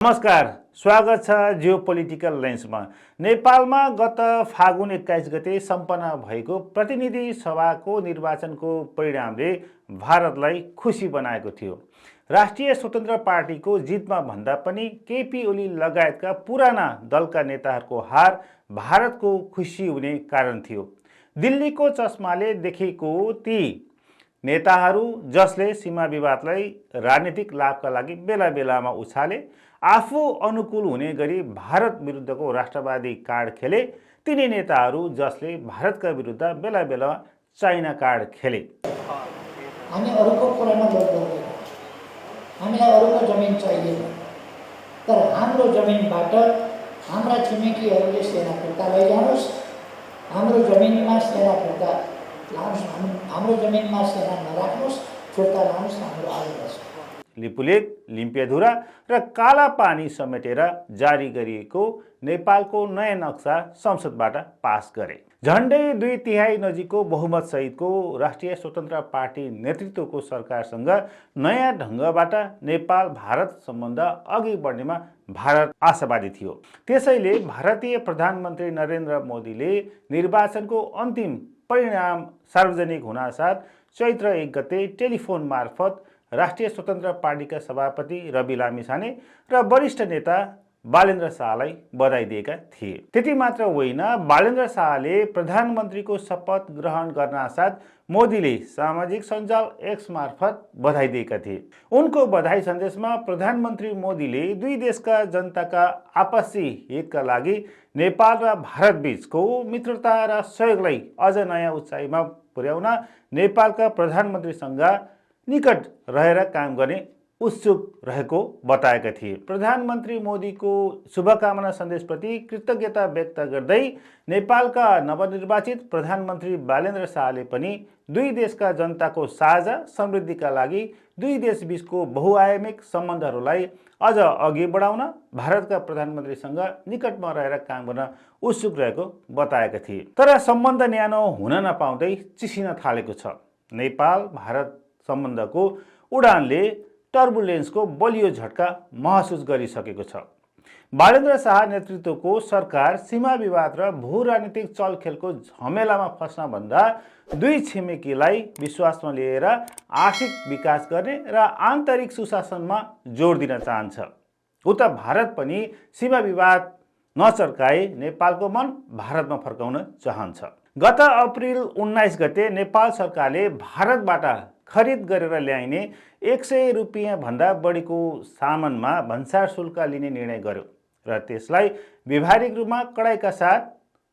नमस्कार, स्वागत छ जियो पोलिटिकल लेन्समा। नेपालमा गत फागुन 21 गते सम्पन्न भएको प्रतिनिधि सभाको निर्वाचनको परिणामले भारतलाई खुसी बनाएको थियो। राष्ट्रिय स्वतन्त्र पार्टीको जितमा भन्दा पनि केपी ओली लगायतका पुराना दलका नेताहरूको हार भारतको खुसी हुने कारण थियो। दिल्लीको चस्माले देखेको ती नेताहरू जसले सीमा विवादलाई राजनीतिक लाभका लागि बेला बेलामा उछाले, आफू अनुकूल हुने गरी भारत विरुद्धको राष्ट्रवादी कार्ड खेले, तिनी नेताहरू जसले भारतका विरुद्ध बेला बेला चाइना कार्ड खेले। हामी अरूको खोलामा लड्दैन, हामीलाई अरूको जमिन चाहिएन, तर हाम्रो जमिनबाट हाम्रा छिमेकीहरूले सेना फिर्ता लैजानुहोस्, हाम्रो जमिनमा सेना फिर्ता लानुहोस्, हाम्रो जमिनमा सेना नराख्नुहोस्, फिर्ता लानुहोस्, हाम्रो आदेश। लिपुलेक, लिम्पियाधुरा र काला पानी समेटेर जारी गरिएको नेपालको नयाँ नक्सा संसदबाट पास गरे। झन्डै 2/3 नजिकको बहुमत सहितको राष्ट्रिय स्वतन्त्र पार्टी नेतृत्वको सरकारसँग नयाँ ढङ्गबाट नेपाल भारत सम्बन्ध अघि बढ्नेमा भारत आशावादी थियो। त्यसैले भारतीय प्रधानमन्त्री नरेन्द्र मोदीले निर्वाचनको अन्तिम परिणाम सार्वजनिक हुनासाथ चैत्र 1 गते टेलिफोन मार्फत राष्ट्रिय स्वतन्त्र पार्टीका सभापति रवि लामिछाने र वरिष्ठ नेता बालेन्द्र शाहलाई बधाई दिएका थिए। त्यति मात्र होइन, बालेन्द्र शाहले प्रधानमन्त्रीको शपथ ग्रहण गर्नासाथ मोदीले सामाजिक सञ्जाल एक्स मार्फत बधाई दिएका थिए। उनको बधाई सन्देशमा प्रधानमन्त्री मोदीले दुई देशका जनताका आपसी हितका लागि नेपाल र भारत बीचको मित्रता र सहयोगलाई अझ नयाँ उचाइमा पुर्याउन नेपालका प्रधानमन्त्रीसँग निकट रहेर काम गर्ने उत्सुक रहेको बताएका थिए। प्रधानमन्त्री मोदीको शुभकामना सन्देशप्रति कृतज्ञता व्यक्त गर्दै नेपालका नवनिर्वाचित प्रधानमन्त्री बालेन्द्र शाहले पनि दुई देशका जनताको साझा समृद्धिका लागि दुई देशबीचको बहुआयामिक सम्बन्धहरूलाई अझ अघि बढाउन भारतका प्रधानमन्त्रीसँग निकटमा रहेर काम गर्न उत्सुक रहेको बताएका थिए। तर सम्बन्ध न्यानो हुन नपाउँदै चिसिन थालेको छ। नेपाल भारत सम्बन्धको उडानले टर्बुलेन्सको बलियो झट्का महसुस गरिसकेको छ। बालेन्द्र शाह नेतृत्वको सरकार सीमा विवाद र भू राजनीतिक चलखेलको झमेलामा फस्नभन्दा दुई छिमेकीलाई विश्वासमा लिएर आर्थिक विकास गर्ने र आन्तरिक सुशासनमा जोड दिन चाहन्छ। उता भारत पनि सीमा विवाद नचर्काई नेपालको मन भारतमा फर्काउन चाहन्छ। गत अप्रिल 19 गते नेपाल सरकारले भारतबाट खरिद गरेर ल्याइने 100 रुपियाँ भन्दा बढीको सामानमा भन्सार शुल्क लिने निर्णय गर्यो र त्यसलाई व्यवहारिक रूपमा कडाइका साथ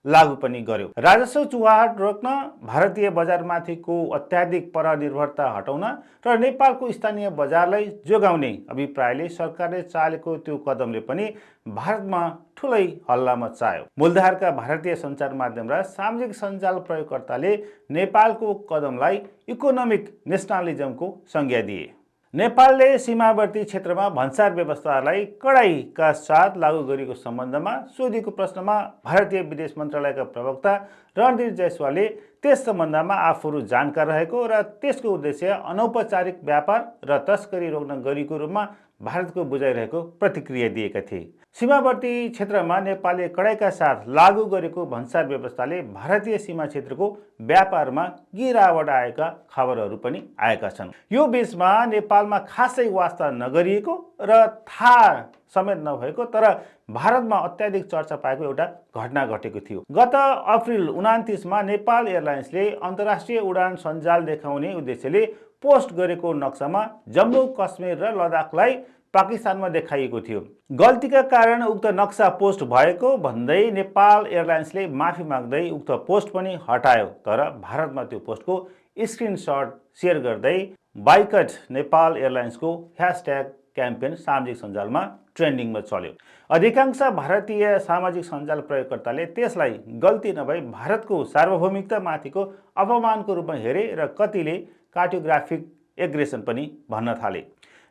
लागू पनि गर्यो। राजस्व चुहाट रोक्न, भारतीय बजारमाथिको अत्याधिक परनिर्भरता हटाउन र नेपालको स्थानीय बजारलाई जोगाउने अभिप्रायले सरकारले चालेको त्यो कदमले पनि भारतमा ठुलै हल्ला मचायो। मूलधारका भारतीय सञ्चार माध्यम र सामाजिक सञ्जाल प्रयोगकर्ताले नेपालको कदमलाई इकोनोमिक नेसनलिजमको संज्ञा दिए। नेपालले सीमावर्ती क्षेत्रमा भन्सार व्यवस्थालाई कडाइका साथ लागू गरेको सम्बन्धमा सोधिएको प्रश्नमा भारतीय विदेश मन्त्रालयका प्रवक्ता रणधीर जयसवालले त्यस सम्बन्धमा आफूहरू जानकार रहेको र त्यसको उद्देश्य अनौपचारिक व्यापार र तस्करी रोक्न गरिएको रूपमा भारतको बुझाइरहेको प्रतिक्रिया दिएका थिए। सीमावर्ती क्षेत्रमा नेपालले कडाइका साथ लागू गरेको भन्सार व्यवस्थाले भारतीय सीमा क्षेत्रको व्यापारमा गिरावट आएका खबरहरू पनि आएका छन्। यो बीचमा नेपालमा खासै वास्ता नगरिएको र थाहा समेत नभएको तर भारतमा अत्याधिक चर्चा पाएको एउटा घटना घटेको थियो। गत अप्रिल 29 मा नेपाल एयरलाइन्सले अन्तर्राष्ट्रिय उडान सञ्जाल देखाउने उद्देश्यले पोस्ट गरेको नक्सामा जम्मू कश्मीर र लद्दाखलाई पाकिस्तानमा देखाइएको थियो। गल्तीका कारण उक्त नक्सा पोस्ट भएको भन्दै नेपाल एयरलाइन्सले माफी माग्दै उक्त पोस्ट पनि हटायो। तर भारतमा त्यो पोस्टको स्क्रिनशट सेयर गर्दै बाइकट नेपाल एयरलाइन्सको ह्यासट्याग क्याम्पेन सामाजिक सञ्जालमा ट्रेन्डिङमा चल्यो। अधिकांश भारतीय सामाजिक सञ्जाल प्रयोगकर्ताले त्यसलाई गल्ती नभई भारतको सार्वभौमिकतामाथिको अपमानको रूपमा हेरे र कतिले कार्टोग्राफिक एग्रेसन पनि भन्न थाले।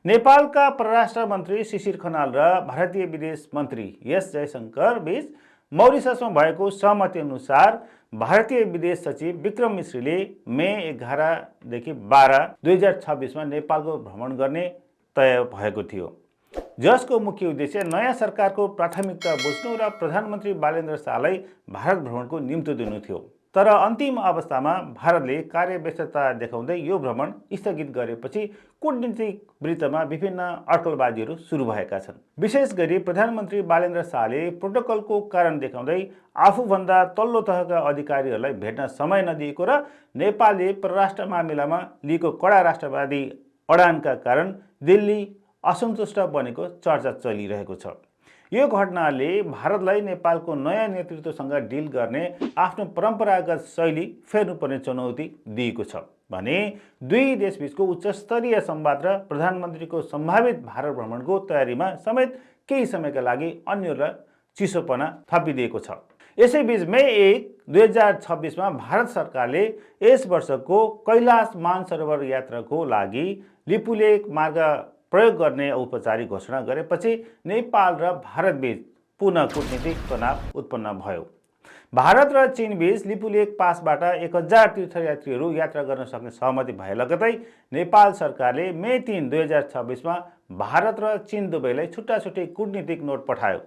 नेपालका परराष्ट्र मन्त्री शिशिर खनाल र भारतीय विदेश मन्त्री एस जयशंकर बीच मौरिससमा भएको सहमति अनुसार भारतीय विदेश सचिव विक्रम मिश्रीले मे 11 देखि 12, 2026 मा नेपालको भ्रमण गर्ने तय भएको थियो। जसको मुख्य उद्देश्य नयाँ सरकारको प्राथमिकता बुझ्नु र प्रधानमन्त्री बालेन्द्र शाहलाई भारत भ्रमणको निम्तो दिनु थियो। तर अन्तिम अवस्थामा भारतले कार्यव्यस्तता देखाउँदै यो भ्रमण स्थगित गरेपछि कूटनीतिक वृत्तमा विभिन्न अड्कलबाजीहरू सुरु भएका छन्। विशेष गरी प्रधानमन्त्री बालेन्द्र शाहले प्रोटोकलको कारण देखाउँदै आफूभन्दा तल्लो तहका अधिकारीहरूलाई भेट्न समय नदिएको र नेपालले परराष्ट्र मामिलामा लिएको कडा राष्ट्रवादी अडानका कारण दिल्ली असन्तुष्ट बनेको चर्चा चलिरहेको छ। यो घटनाले भारतलाई नेपालको नयाँ नेतृत्वसँग डिल गर्ने आफ्नो परम्परागत शैली फेर्नुपर्ने चुनौती दिएको छ भने दुई देशबीचको उच्चस्तरीय संवाद र प्रधानमन्त्रीको सम्भावित भारत भ्रमणको तयारीमा समेत केही समयका लागि अन्यलाई चिसोपना थपिदिएको छ। यसैबीच मे 1, 2026मा भारत सरकारले यस वर्षको कैलाश मानसरोवर यात्राको लागि लिपुलेख मार्ग प्रयोग गर्ने औपचारिक घोषणा गरेपछि नेपाल र भारतबीच पुनः कूटनीतिक तनाव उत्पन्न भयो। भारत र चीनबीच लिपुलेख पासबाट 1000 तीर्थयात्रीहरू यात्रा गर्न सक्ने सहमति भए लगतै नेपाल सरकारले मे 3, 2026मा भारत र चीन दुवैलाई छुट्टा छुट्टै कूटनीतिक नोट पठायो।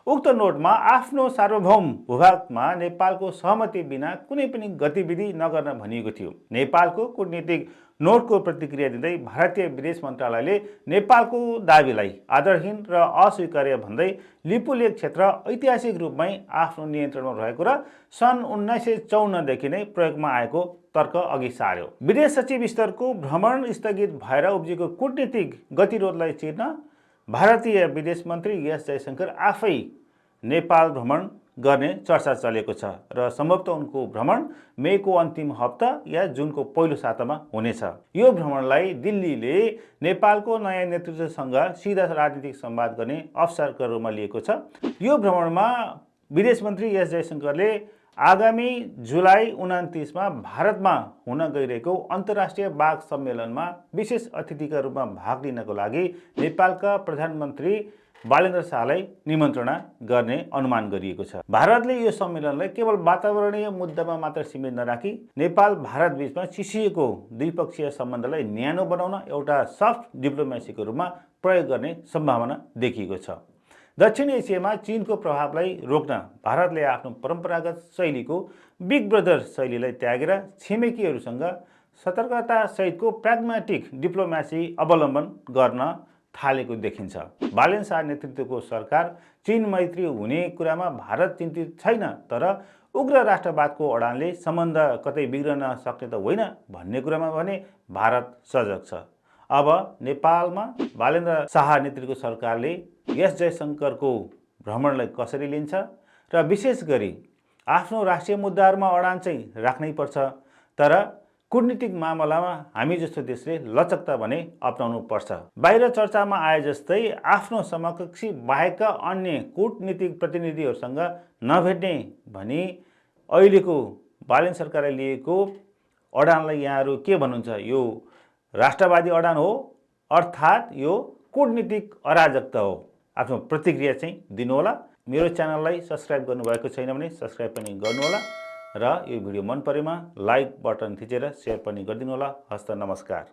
उक्त नोटमा आफ्नो सार्वभौम भूभागमा नेपालको सहमति बिना कुनै पनि गतिविधि नगर्न भनिएको थियो। नेपालको कूटनीतिक नोटको प्रतिक्रिया दिँदै भारतीय विदेश मन्त्रालयले नेपालको दाबीलाई आधारहीन र अस्वीकार्य भन्दै लिपुलेख क्षेत्र ऐतिहासिक रूपमै आफ्नो नियन्त्रणमा रहेको र सन् 1954 देखि नै प्रयोगमा आएको तर्क अघि सार्यो। विदेश सचिव स्तरको भ्रमण स्थगित भएर उब्जेको कूटनीतिक गतिरोधलाई चिर्न भारतीय विदेश मन्त्री एस जयशंकर आफै नेपाल भ्रमण गर्ने चर्चा चलेको छ र सम्भवतः उनको भ्रमण मेको अन्तिम हप्ता या जुनको पहिलो सातामा हुनेछ। यो भ्रमणलाई दिल्लीले नेपालको नयाँ नेतृत्वसँग सिधा राजनीतिक संवाद गर्ने अवसरका रूपमा लिएको छ। यो भ्रमणमा विदेश मन्त्री एस जयशंकरले आगामी जुलाई 29मा भारतमा हुन गइरहेको अन्तर्राष्ट्रिय बाघ सम्मेलनमा विशेष अतिथिका रूपमा भाग लिनको लागि नेपालका प्रधानमन्त्री बालेन्द्र शाहलाई निमन्त्रणा गर्ने अनुमान गरिएको छ। भारतले यो सम्मेलनलाई केवल वातावरणीय मुद्दामा मात्र सीमित नराखी नेपाल भारत बीचमा चिसिएको द्विपक्षीय सम्बन्धलाई न्यानो बनाउन एउटा सफ्ट डिप्लोमेसीको रूपमा प्रयोग गर्ने सम्भावना देखिएको छ। दक्षिण एसियामा चीनको प्रभावलाई रोक्न भारतले आफ्नो परम्परागत शैलीको बिग ब्रदर शैलीलाई त्यागेर छिमेकीहरूसँग सतर्कता सहितको प्राग्मेटिक डिप्लोमेसी अवलम्बन गर्न थालेको देखिन्छ। बालेन्द्र शाह नेतृत्वको सरकार चीन मैत्री हुने कुरामा भारत चिन्तित छैन, तर उग्र राष्ट्रवादको अडानले सम्बन्ध कतै बिग्रन सक्ने त होइन भन्ने कुरामा भने भारत सजग छ। अब नेपालमा बालेन्द्र शाह नेतृत्वको सरकारले एस जयशंकरको भ्रमणलाई कसरी लिन्छ र विशेष गरी आफ्नो राष्ट्रिय मुद्दाहरूमा अडान चाहिँ राख्नै पर्छ, तर कूटनीतिक मामलामा हामी जस्तो देशले लचकता भने अपनाउनु पर्छ। बाहिर चर्चामा आए जस्तै आफ्नो समकक्षी बाहेकका अन्य कूटनीतिक प्रतिनिधिहरूसँग नभेट्ने भनी अहिलेको बालेन्द्र सरकारले लिएको अडानलाई यहाँहरू के भन्नुहुन्छ? यो राष्ट्रवादी अडान हो अर्थात् यो कूटनीतिक अराजकता हो? आफ्नो प्रतिक्रिया चाहिँ दिनुहोला। मेरो च्यानललाई सब्स्क्राइब गर्नुभएको छैन भने सब्स्क्राइब पनि गर्नुहोला र यो भिडियो मन परेमा लाइक बटन थिचेर सेयर पनि गरिदिनु होला। हस्त नमस्कार।